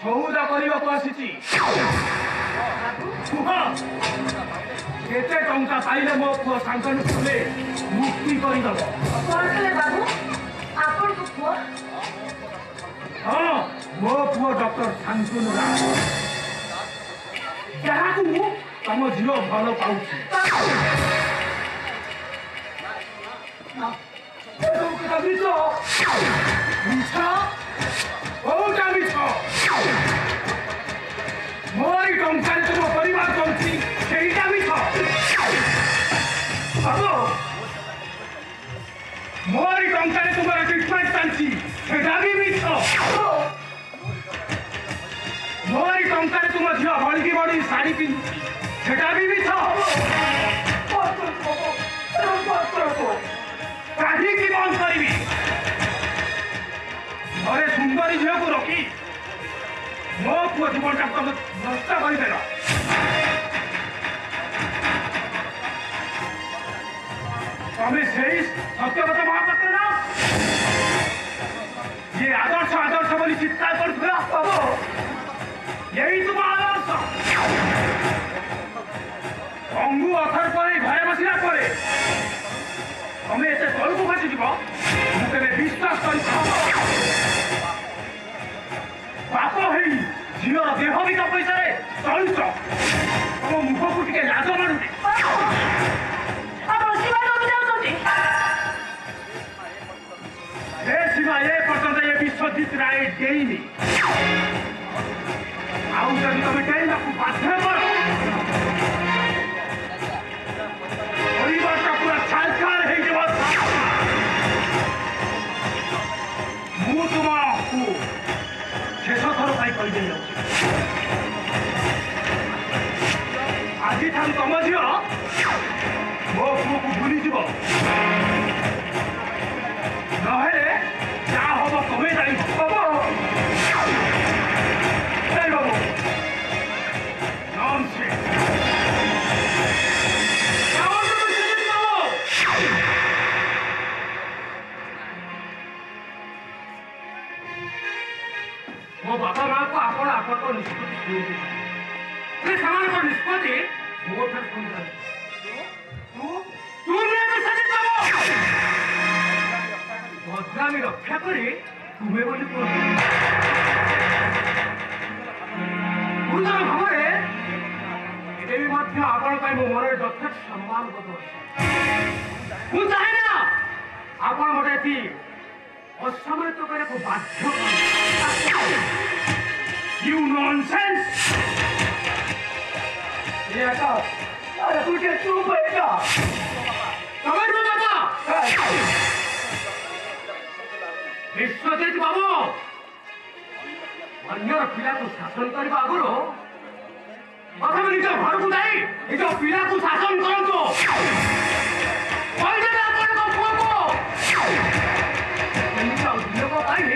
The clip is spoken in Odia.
ସଉଦା କରିବାକୁ ଆସିଛି। କୁହ କେତେ ଟଙ୍କା ପାଇଲେ ମୋ ପୁଅ ସାଙ୍ଗରେ ତୁମେ ମୁକ୍ତି କରିଦବ? କଣ କଲେ ବାବୁ? ଆପଣଙ୍କ ପୁଅ? ହଁ, ମୋ ପୁଅ ଡକ୍ଟର ଶାନ୍ତନୁ ରାୟ, ଯାହାକୁ ମୁଁ ତମ ଝିଅ ଭଲ ପାଉଛି। ମୋରି ଟଙ୍କାରେ ତୁମ ପରିବାର ଚଳୁଛି, ସେଇଟା ମିଛ। ମୋରି ଟଙ୍କାରେ ତୁମର ଟ୍ରିଟମେଣ୍ଟ ଚାଲିଛି, ସେଟା ବି ମିଛ। ମୋରି ଟଙ୍କାରେ ତୁମ ଝିଅ ବଳିକି ବଳି ଶାଢ଼ୀ ପିନ୍ଧୁଛି, ସେଟା ବି ମିଛ। କାହିଁକି ବନ୍ଦ କରିବି? ଘରେ ସୁନ୍ଦରୀ ଝିଅକୁ ରଖି ମୋ ପୁଅ ଜୀବନଟା ତମେ ନଷ୍ଟ କରିଦେଲ। ତମେ ସେଇ ସତ୍ୟବ୍ରତ ମହାପାତ୍ର ନା, ଯିଏ ଆଦର୍ଶ ଆଦର୍ଶ ବୋଲି ଚିତ୍କାର କରୁଥିଲା? ଏଇ ତୁମ ଆଦର୍ଶ। ଅଙ୍ଗୁ ଅଥର ପରେ ଘରେ ବସିଲା ପରେ ତମେ ଏତେ ତଳକୁ ଖସିଯିବ, ମୁଁ କେବେ ବିଶ୍ୱାସ କରିପାରୁନି। ବାପ ହେଇ ଝିଅର ଦେହ ବିକା ପଇସାରେ ଚଳୁଛ, ତମ ମୁଖକୁ ଟିକେ ଲାଜ ମାରୁନି? ଏ ସୀମା ଏ ପର୍ଯ୍ୟନ୍ତ ଏ ବିଶ୍ୱଜିତ ରାୟ ଦେଇନି। ଆଉ ଯଦି ତମେ ଡେଇଁବାକୁ ବାଧ୍ୟ କର, ପରିବାରଟା ପୁରା ଛାରଖାର ହେଇଯିବ। ମୁଁ ତୁମକୁ ଶେଷ ଥର ପାଇଁ କହିଦେଇ ଯାଉଛି, ଆଜିଠାରୁ ତମ ଝିଅ ମୋ ପୁଅକୁ ଭୁଲିଯିବ, ନହେଲେ ଯାହା ହବ ତମେ ଜାଣିବ। ବାବୁ ମୋ ବାପା ମାଆକୁ ଆପଣ ଆପଣଙ୍କ ନିଷ୍ପତ୍ତି ସେମାନଙ୍କ ନିଷ୍ପତ୍ତି ମୋ ଠାରୁ ଶୁଣିଥାନ୍ତି। ବଦନାମୀ ରକ୍ଷା କରି ତୁମେ ବୋଲି କୁହନ୍ତୁ। ଗୁରୁତର ଭାବରେ ଏବେ ବି ମଧ୍ୟ ଆପଣ ପାଇଁ ମୋ ମନରେ ଯଥେଷ୍ଟ ସମ୍ମାନ ବୋଧ ଅଛି। ମୁଁ ଚାହେଁ ନା ଆପଣ ମୋତେ ଏଠି ଅସମ୍ମାନିତ କରିବାକୁ ବାଧ୍ୟ। You nonsense! ତୁ ଟିକେ ଚୁପ୍ ହେଇଯା। ତମେ ବାବା ବିଶ୍ୱଜିତ ବାବୁ, ଅନ୍ୟର ପିଲାକୁ ଶାସନ କରିବା ଆଗରୁ ପ୍ରଥମେ ନିଜ ଘରକୁ ଯାଇ ନିଜ ପିଲାକୁ ଶାସନ କରନ୍ତୁ। ଆପଣଙ୍କ ପୁଅକୁ ଉଦ୍ୟୋଗ ପାଇଁ